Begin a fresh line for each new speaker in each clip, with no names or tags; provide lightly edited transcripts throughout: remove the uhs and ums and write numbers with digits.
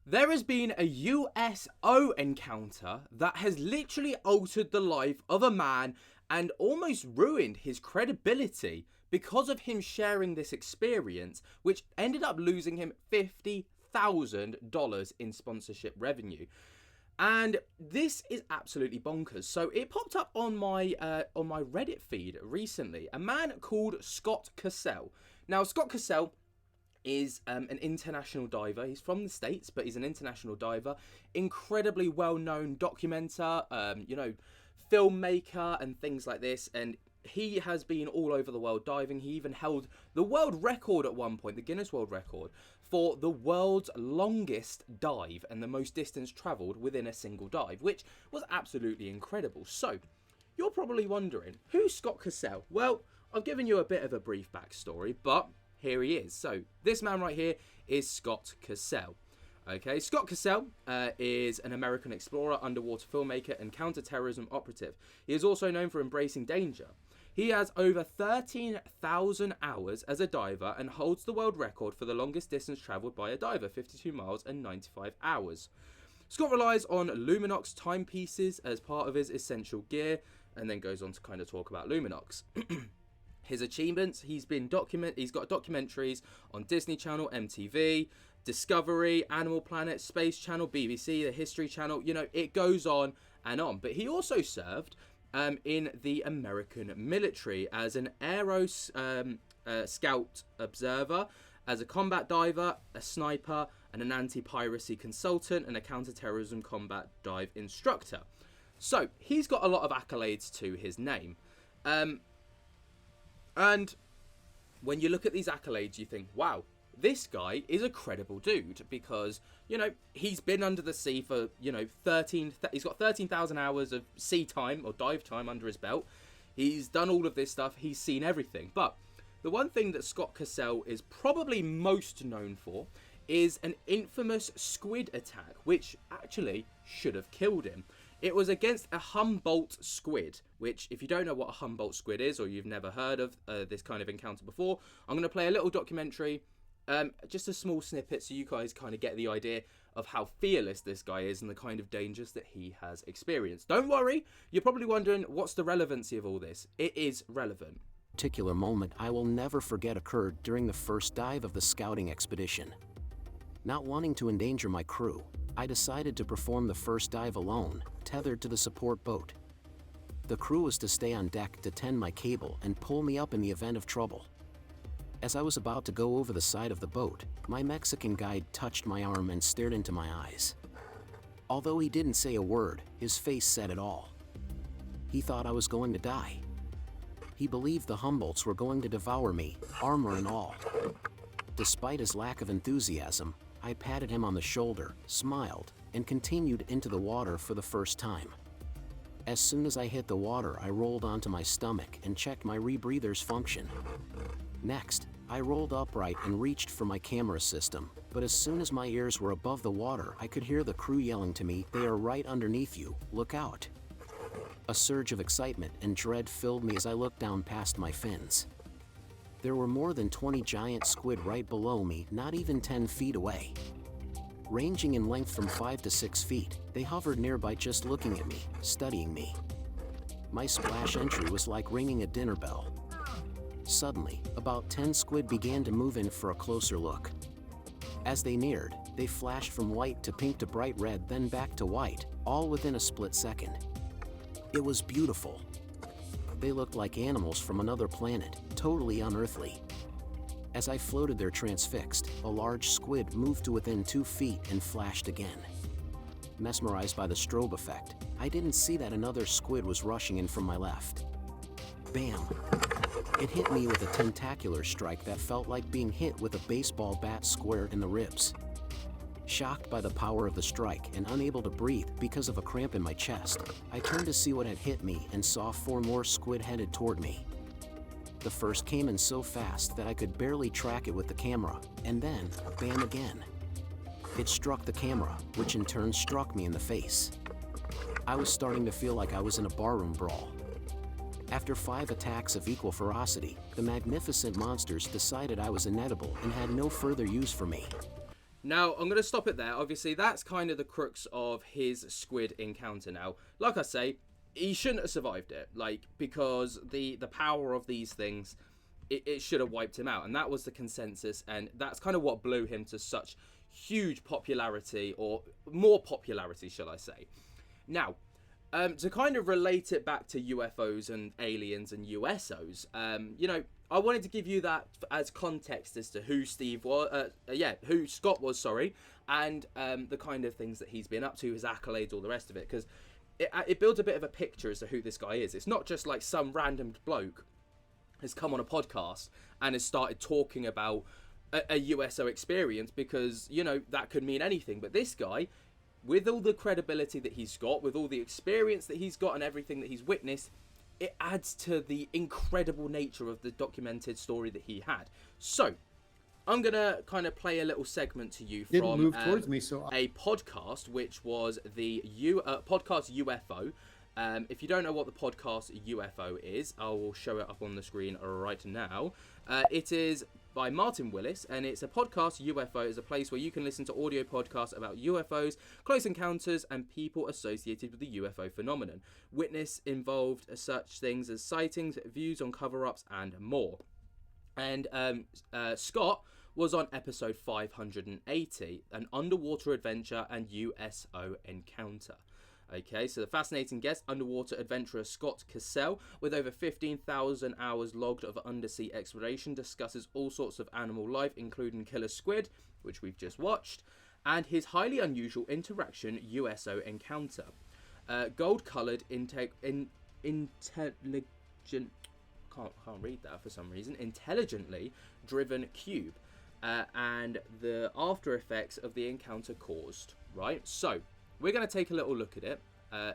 There has been a USO encounter that has literally altered the life of a man and almost ruined his credibility because of him sharing this experience, which ended up losing him $50,000 in sponsorship revenue. And this is absolutely bonkers. So it popped up on my Reddit feed recently. A man called Scott Cassell. Now, Scott Cassell is an international diver. He's from the States, but he's an international diver. Incredibly well-known documenter, filmmaker and things like this. And he has been all over the world diving. He even held the world record at one point, the Guinness World Record, for the world's longest dive and the most distance travelled within a single dive, which was absolutely incredible. So, you're probably wondering, who's Scott Cassell? Well, I've given you a bit of a brief backstory, but here he is. So, this man right here is Scott Cassell. Okay, Scott Cassell is an American explorer, underwater filmmaker, and counter-terrorism operative. He is also known for embracing danger. He has over 13,000 hours as a diver and holds the world record for the longest distance travelled by a diver, 52 miles and 95 hours. Scott relies on Luminox timepieces as part of his essential gear, and then goes on to kind of talk about Luminox. His achievements, he's got documentaries on Disney Channel, MTV, Discovery, Animal Planet, Space Channel, BBC, the History Channel, it goes on and on. But he also served in the American military as an aero scout observer, as a combat diver, a sniper, and an anti-piracy consultant, and a counter-terrorism combat dive instructor. So, he's got a lot of accolades to his name. And when you look at these accolades, you think, wow, this guy is a credible dude, because, he's been under the sea for, he's got 13,000 hours of sea time or dive time under his belt. He's done all of this stuff. He's seen everything. But the one thing that Scott Cassell is probably most known for is an infamous squid attack, which actually should have killed him. It was against a Humboldt squid, which, if you don't know what a Humboldt squid is, or you've never heard of this kind of encounter before, I'm going to play a little documentary, just a small snippet, so you guys kind of get the idea of how fearless this guy is and the kind of dangers that he has experienced. Don't worry, you're probably wondering, what's the relevancy of all this? It is relevant.
Particular moment I will never forget occurred during the first dive of the scouting expedition. Not wanting to endanger my crew, I decided to perform the first dive alone, tethered to the support boat. The crew was to stay on deck to tend my cable and pull me up in the event of trouble. As I was about to go over the side of the boat, my Mexican guide touched my arm and stared into my eyes. Although he didn't say a word, his face said it all. He thought I was going to die. He believed the Humboldts were going to devour me, armor and all. Despite his lack of enthusiasm, I patted him on the shoulder, smiled, and continued into the water for the first time. As soon as I hit the water, I rolled onto my stomach and checked my rebreather's function. Next, I rolled upright and reached for my camera system, but as soon as my ears were above the water, I could hear the crew yelling to me, "They are right underneath you, look out." A surge of excitement and dread filled me as I looked down past my fins. There were more than 20 giant squid right below me, not even 10 feet away. Ranging in length from 5 to 6 feet, they hovered nearby just looking at me, studying me. My splash entry was like ringing a dinner bell. Suddenly, about 10 squid began to move in for a closer look. As they neared, they flashed from white to pink to bright red, then back to white, all within a split second. It was beautiful. They looked like animals from another planet, totally unearthly. As I floated there transfixed, a large squid moved to within 2 feet and flashed again. Mesmerized by the strobe effect, I didn't see that another squid was rushing in from my left. Bam! It hit me with a tentacular strike that felt like being hit with a baseball bat square in the ribs. Shocked by the power of the strike and unable to breathe because of a cramp in my chest, I turned to see what had hit me and saw 4 more squid headed toward me. The first came in so fast that I could barely track it with the camera, and then, bam again. It struck the camera, which in turn struck me in the face. I was starting to feel like I was in a barroom brawl. After 5 attacks of equal ferocity, the magnificent monsters decided I was inedible and had no further use for me.
Now, I'm going to stop it there. Obviously, that's kind of the crux of his squid encounter. Now, like I say, he shouldn't have survived it, like, because the power of these things, it should have wiped him out. And that was the consensus, and that's kind of what blew him to such huge popularity, or more popularity, shall I say. Now, to kind of relate it back to UFOs and aliens and USOs, you know, I wanted to give you that as context as to who Steve was, who Scott was, sorry, and the kind of things that he's been up to, his accolades, all the rest of it, because it builds a bit of a picture as to who this guy is. It's not just like some random bloke has come on a podcast and has started talking about a USO experience, because, you know, that could mean anything. But this guy, with all the credibility that he's got, with all the experience that he's got and everything that he's witnessed, it adds to the incredible nature of the documented story that he had. So, I'm going to kind of play a little segment to you from a podcast, which was the podcast UFO. If you don't know what the podcast UFO is, I will show it up on the screen right now. It is by Martin Willis, and it's a podcast. UFO is a place where you can listen to audio podcasts about UFOs, close encounters, and people associated with the UFO phenomenon. Witness involved such things as sightings, views on cover-ups, and more. And Scott was on episode 580, an underwater adventure and USO encounter. Okay, so the fascinating guest, underwater adventurer Scott Cassell, with over 15,000 hours logged of undersea exploration, discusses all sorts of animal life, including killer squid, which we've just watched, and his highly unusual interaction USO encounter. Gold-coloured, intelligent... Can't read that for some reason. Intelligently driven cube, and the after effects of the encounter caused. Right, so we're going to take a little look at it.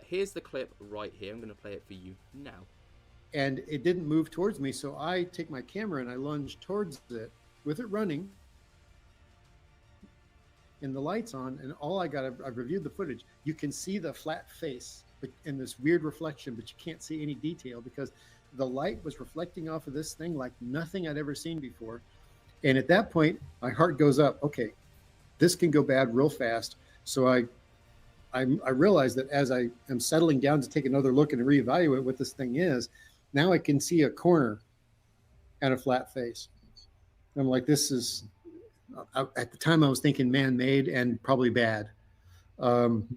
Here's the clip right here. I'm going to play it for you now.
And it didn't move towards me, so I take my camera and I lunge towards it with it running and the lights on, and I've reviewed the footage. You can see the flat face and this weird reflection, but you can't see any detail because the light was reflecting off of this thing like nothing I'd ever seen before. And at that point, my heart goes up. Okay, this can go bad real fast. So I realized that as I am settling down to take another look and reevaluate what this thing is, now I can see a corner and a flat face. And I'm like, this is, at the time I was thinking man-made and probably bad. And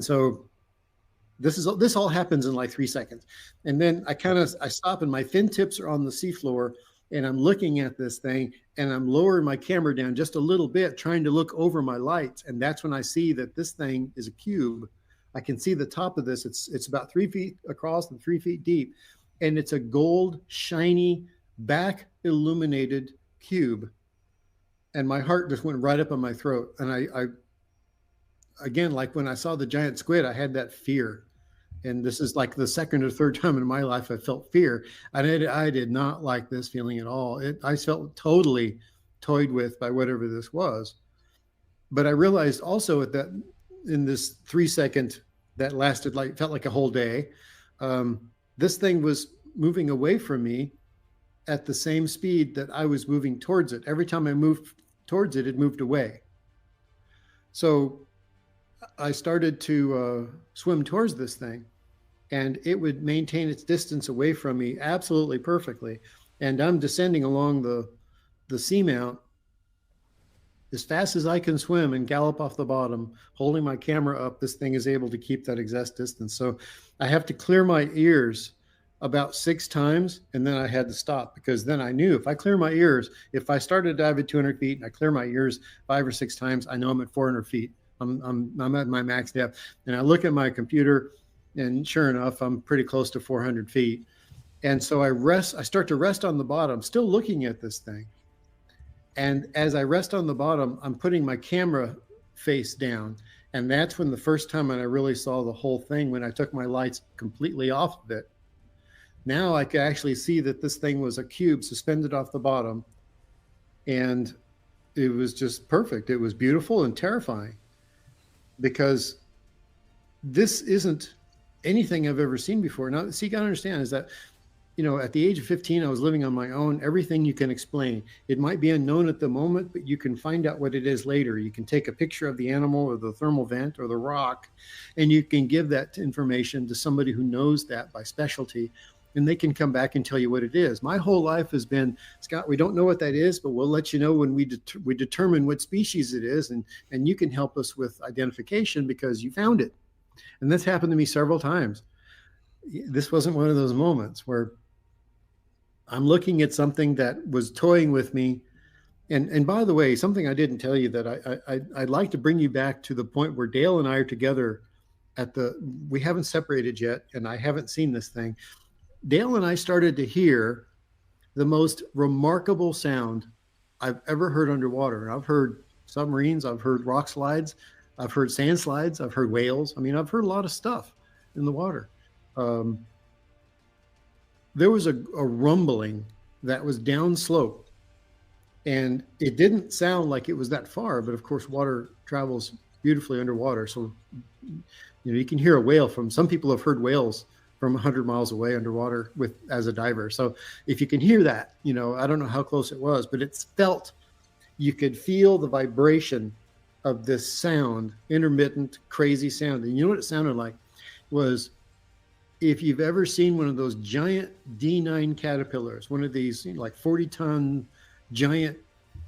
so this all happens in like 3 seconds. And then I stop and my fin tips are on the seafloor, and I'm looking at this thing and I'm lowering my camera down just a little bit, trying to look over my lights. And that's when I see that this thing is a cube. I can see the top of this. It's about 3 feet across and 3 feet deep. And it's a gold, shiny, back illuminated cube. And my heart just went right up on my throat. And I again, like when I saw the giant squid, I had that fear. And this is like the second or third time in my life I felt fear. I did not like this feeling at all. I felt totally toyed with by whatever this was. But I realized also that in this 3 second that lasted felt like a whole day, this thing was moving away from me at the same speed that I was moving towards it. Every time I moved towards it, it moved away. So I started to swim towards this thing, and it would maintain its distance away from me absolutely perfectly. And I'm descending along the seamount as fast as I can swim and gallop off the bottom, holding my camera up. This thing is able to keep that exact distance. So I have to clear my ears about 6 times, and then I had to stop, because then I knew if I clear my ears, if I started to dive at 200 feet and I clear my ears 5 or 6 times, I know I'm at 400 feet. I'm at my max depth, and I look at my computer, and sure enough, I'm pretty close to 400 feet. And so I start to rest on the bottom, still looking at this thing. And as I rest on the bottom, I'm putting my camera face down. And that's when the first time when I really saw the whole thing, when I took my lights completely off of it. Now I could actually see that this thing was a cube suspended off the bottom. And it was just perfect. It was beautiful and terrifying, because this isn't anything I've ever seen before. Now, see, you got to understand is that at the age of 15, I was living on my own. Everything you can explain. It might be unknown at the moment, but you can find out what it is later. You can take a picture of the animal or the thermal vent or the rock, and you can give that information to somebody who knows that by specialty, and they can come back and tell you what it is. My whole life has been, Scott, we don't know what that is, but we'll let you know when we determine what species it is, and you can help us with identification because you found it. And that's happened to me several times. This wasn't one of those moments where I'm looking at something that was toying with me. And by the way, something I didn't tell you that I'd like to bring you back to the point where Dale and I are together we haven't separated yet, and I haven't seen this thing. Dale and I started to hear the most remarkable sound I've ever heard underwater. I've heard submarines, I've heard rock slides, I've heard sand slides, I've heard whales. I mean, I've heard a lot of stuff in the water. There was a rumbling that was downslope, and it didn't sound like it was that far, but of course water travels beautifully underwater. So, you can hear a whale some people have heard whales from 100 miles away underwater as a diver. So if you can hear that, I don't know how close it was, but it's felt, you could feel the vibration of this sound, intermittent, crazy sound. And you know what it sounded like? Was, if you've ever seen one of those giant D9 caterpillars, one of these like 40-ton giant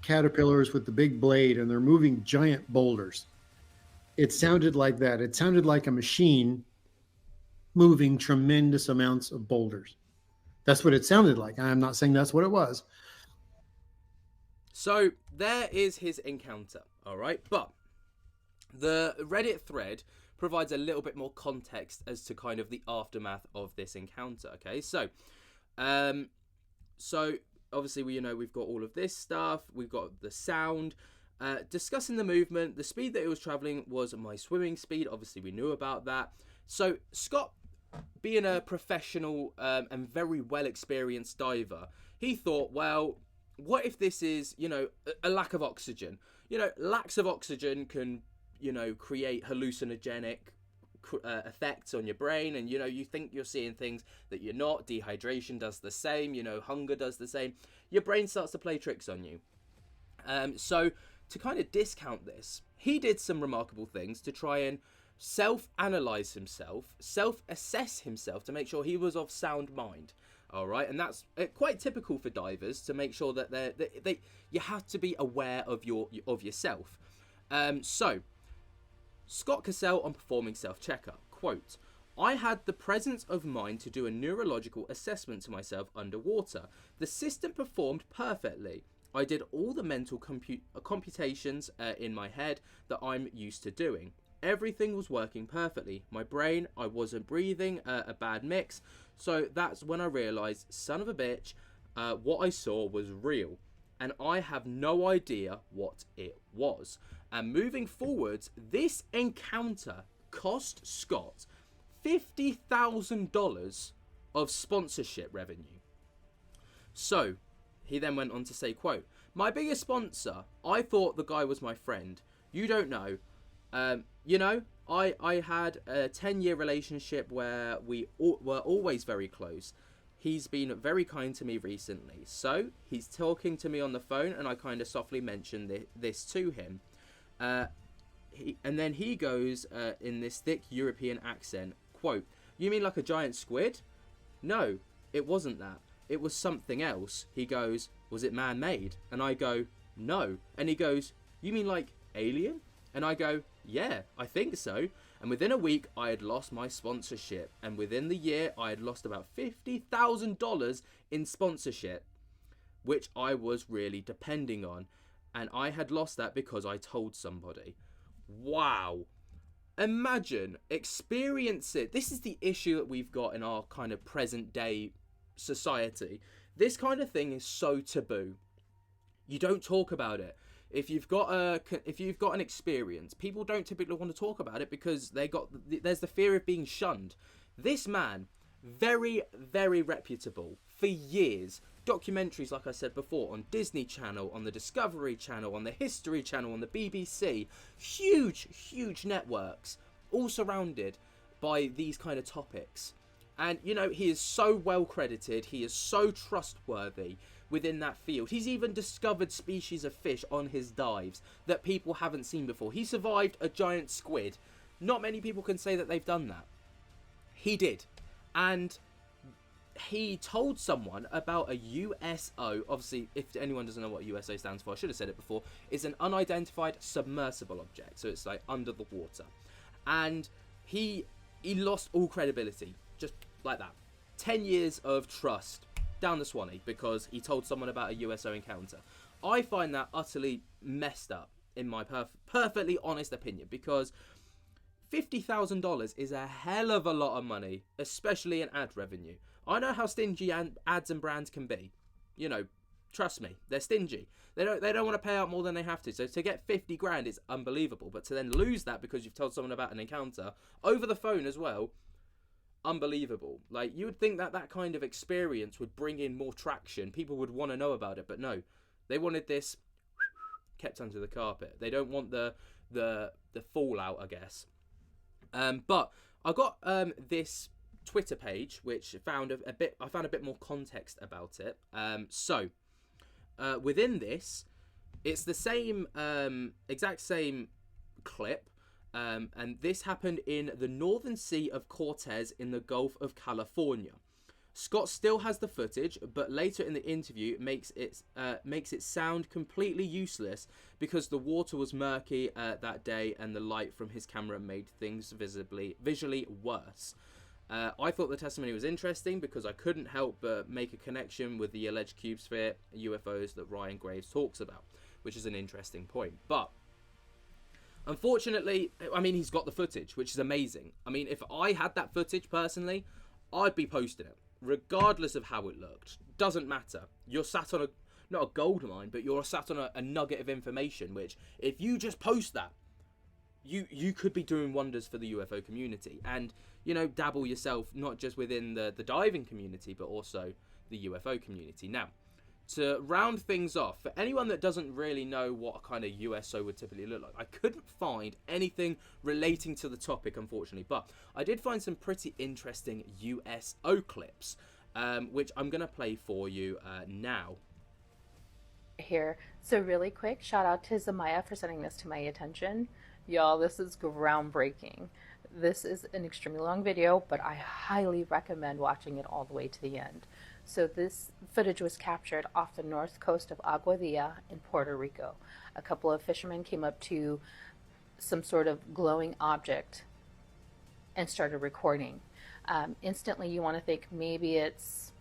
caterpillars with the big blade, and they're moving giant boulders. It sounded like that. It sounded like a machine moving tremendous amounts of boulders. That's what it sounded like. I'm not saying that's what it was.
So there is his encounter, all right? But the Reddit thread provides a little bit more context as to kind of the aftermath of this encounter, okay? So obviously we've got all of this stuff. We've got the sound. Discussing the movement, the speed that it was traveling was my swimming speed. Obviously, we knew about that. So Scott, being a professional and very well experienced diver, he thought, well, what if this is, a lack of oxygen? Lacks of oxygen can, create hallucinogenic effects on your brain, and you think you're seeing things that you're not. Dehydration does the same. Hunger does the same. Your brain starts to play tricks on you. So to kind of discount this, he did some remarkable things to try and self-analyze himself, self-assess himself to make sure he was of sound mind. All right, and that's quite typical for divers, to make sure that you have to be aware of yourself. So Scott Cassell on performing self-checkup, quote, "I had the presence of mind to do a neurological assessment to myself underwater. The system performed perfectly. I did all the mental computations in my head that I'm used to doing. Everything was working perfectly. My brain, I wasn't breathing, a bad mix. So that's when I realised, son of a bitch, what I saw was real. And I have no idea what it was. And moving forwards, this encounter cost Scott $50,000 of sponsorship revenue." So he then went on to say, quote, "My biggest sponsor, I thought the guy was my friend. You don't know. I had a 10-year relationship where we were always very close. He's been very kind to me recently. So he's talking to me on the phone, and I kind of softly mentioned this to him. And then he goes in this thick European accent, quote, 'You mean like a giant squid?' 'No, it wasn't that. It was something else.' He goes, 'Was it man-made?' And I go, 'No.' And he goes, 'You mean like alien?' And I go, 'Yeah, I think so.' And within a week, I had lost my sponsorship. And within the year, I had lost about $50,000 in sponsorship, which I was really depending on. And I had lost that because I told somebody." Wow. Imagine, experience it. This is the issue that we've got in our kind of present day society. This kind of thing is so taboo. You don't talk about it. If you've got an experience, people don't typically want to talk about it because there's the fear of being shunned. This man, very, very reputable for years. Documentaries, like I said before, on Disney Channel, on the Discovery Channel, on the History Channel, on the BBC. Huge, huge networks, all surrounded by these kind of topics. And, you know, he is so well credited. He is so trustworthy within that field. He's even discovered species of fish on his dives that people haven't seen before. He survived a giant squid. Not many people can say that they've done that. He did. And he told someone about a USO. Obviously, if anyone doesn't know what USO stands for, I should have said it before. It's an unidentified submersible object. So it's like under the water. And he lost all credibility. Just like that. 10 years of trust down the Swanee because he told someone about a USO encounter. I find that utterly messed up, in my perfectly honest opinion, because $50,000 is a hell of a lot of money, especially in ad revenue. I know how stingy ads and brands can be. You know, trust me, they're stingy. They don't want to pay out more than they have to. So to get 50 grand is unbelievable, but to then lose that because you've told someone about an encounter over the phone as well, unbelievable. Like, you would think that that kind of experience would bring in more traction. People would want to know about it, but no. They wanted this kept under the carpet. They don't want the fallout, I guess. But I got this Twitter page which I found a bit more context about it. So within this, it's the same exact same clip. And this happened in the Northern Sea of Cortez in the Gulf of California. Scott still has the footage, but later in the interview makes it sound completely useless because the water was murky that day and the light from his camera made things visually worse. I thought the testimony was interesting because I couldn't help but make a connection with the alleged cube sphere UFOs that Ryan Graves talks about, which is an interesting point. But unfortunately, I mean, he's got the footage, which is amazing. I mean, if I had that footage personally, I'd be posting it, regardless of how it looked. Doesn't matter. You're sat on not a gold mine, but you're sat on a nugget of information, which if you just post that, you could be doing wonders for the UFO community. And, you know, dabble yourself, not just within the diving community, but also the UFO community. Now, to round things off, for anyone that doesn't really know what a kind of USO would typically look like, I couldn't find anything relating to the topic, unfortunately, but I did find some pretty interesting USO clips, which I'm going to play for you now.
Here. So really quick, shout out to Zamaya for sending this to my attention. Y'all, this is groundbreaking. This is an extremely long video, but I highly recommend watching it all the way to the end. So this footage was captured off the north coast of Aguadilla in Puerto Rico. A couple of fishermen came up to some sort of glowing object and started recording. Instantly you want to think maybe it's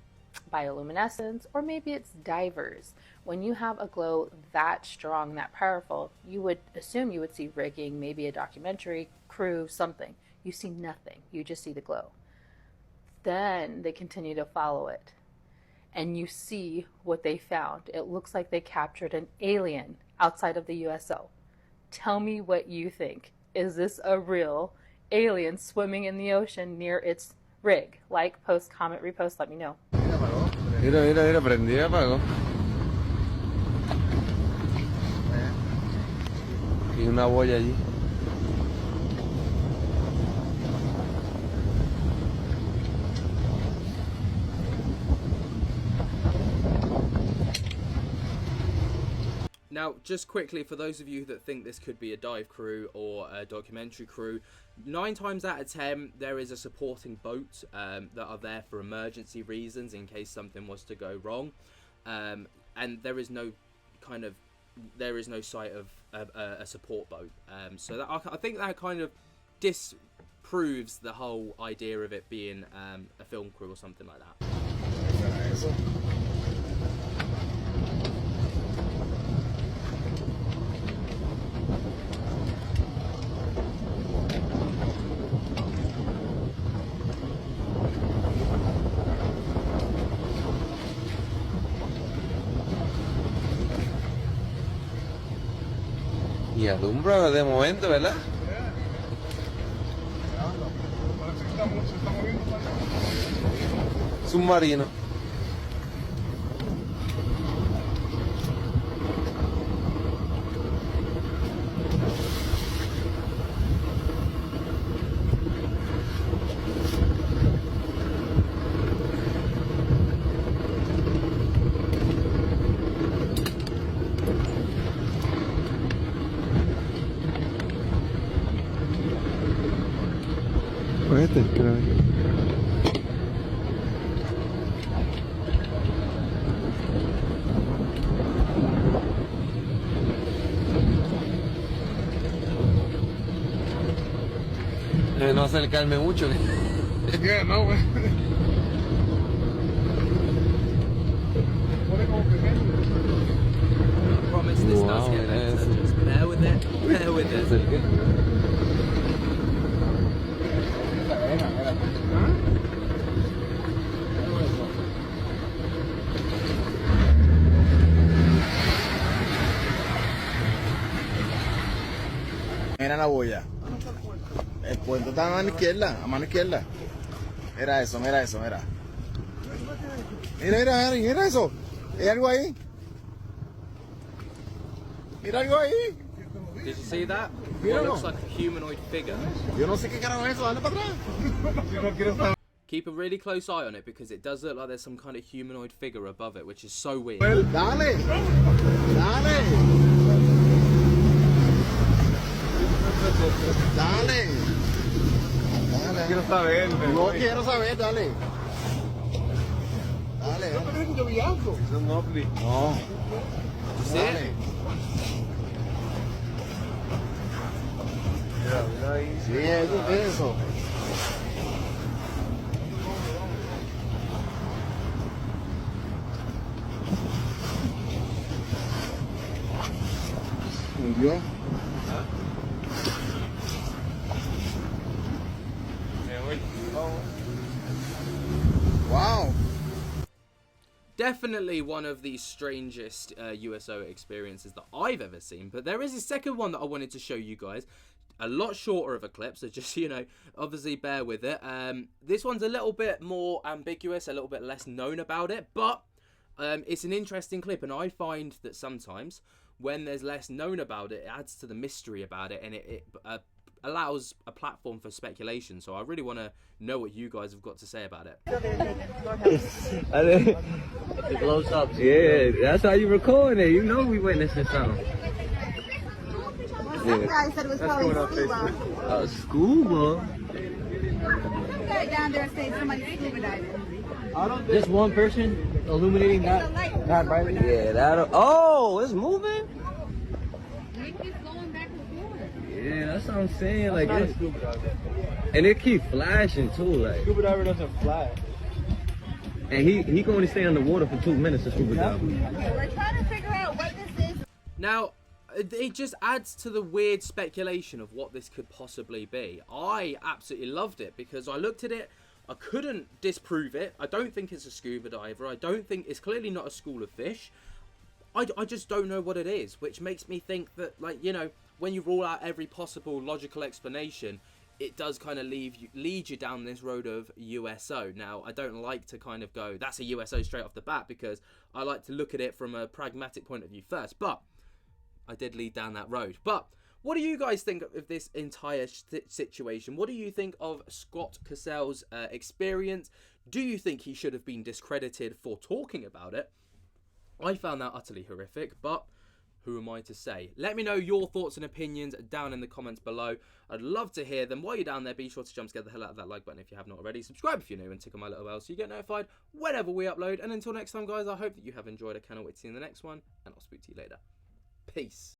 bioluminescence or maybe it's divers. When you have a glow that strong, that powerful, you would assume you would see rigging, maybe a documentary crew, something. You see nothing. You just see the glow. Then they continue to follow it. And you see what they found. It looks like they captured an alien outside of the USO. Tell me what you think. Is this a real alien swimming in the ocean near its rig? Like, post, comment, repost, let me know.
Mira, prendí y apagó. Y una boya allí.
Now, just quickly, for those of you that think this could be a dive crew or a documentary crew, 9 times out of 10, there is a supporting boat that are there for emergency reasons in case something was to go wrong. And there is no sight of a support boat. So that, I think that kind of disproves the whole idea of it being a film crew or something like that.
Y alumbra de momento, ¿verdad? Submarino. Con este, quiero ver. No acercarme mucho.
Yeah, no, güey.
I promise this does
Wow,
get
it
better.
is.
Just bear with it. Bear with it.
Acerqué.
Mira la boya. El puente está a mano izquierda, a mano izquierda. Mira eso, mira eso, mira. Mira, mira, mira, mira eso. Hay algo ahí. Mira algo ahí.
Did you see that?
Míralo.
What looks like a humanoid figure.
Yo no sé qué carajo es eso, dale para atrás.
Keep a really close eye on it because it does look like there's some kind of humanoid figure above it, which is so weird.
Dale. Dale. Dale. Dale.
Quiero saber.
No quiero saber, dale. Dale.
Es un ovni.
No.
You see it?
Mira, mira ahí.
Sí, eso es eso. ¿Hundió? Wow.
Definitely one of the strangest USO experiences that I've ever seen. But there is a second one that I wanted to show you guys. A lot shorter of a clip, so just, you know, obviously bear with it. This one's a little bit more ambiguous, a little bit less known about it, but it's an interesting clip, and I find that sometimes when there's less known about it, it adds to the mystery about it, and it allows a platform for speculation. So I really want to know what you guys have got to say about it.
The close-ups. Yeah, that's how you record it. You know we witnessing something.
Some guy said it was probably scuba.
Scuba?
Some guy down there saying somebody's scuba diving.
Just one person illuminating that brightly?
Yeah, that'll. Oh, it's moving?
It keeps going back and forth.
Yeah, that's what I'm saying. Like,
Not a
it's,
scuba diver.
and it keep flashing too. Like,
Scuba diver doesn't fly.
and he can only stay underwater for 2 minutes to scuba dive.
We're trying to figure out what this is.
Now, it just adds to the weird speculation of what this could possibly be. I absolutely loved it because I looked at it, I couldn't disprove it. I don't think it's a scuba diver. I don't think it's clearly not a school of fish. I just don't know what it is, which makes me think that, like, you know, when you rule out every possible logical explanation, it does kind of lead you down this road of USO. Now, I don't like to kind of go, that's a USO straight off the bat, because I like to look at it from a pragmatic point of view first. But I did lead down that road. But what do you guys think of this entire situation? What do you think of Scott Cassell's experience? Do you think he should have been discredited for talking about it? I found that utterly horrific, but who am I to say? Let me know your thoughts and opinions down in the comments below. I'd love to hear them. While you're down there, be sure to jump the hell out of that like button if you have not already. Subscribe if you're new and tick on my little bell so you get notified whenever we upload. And until next time, guys, I hope that you have enjoyed. I cannot wait to see you in the next one, and I'll speak to you later. Peace.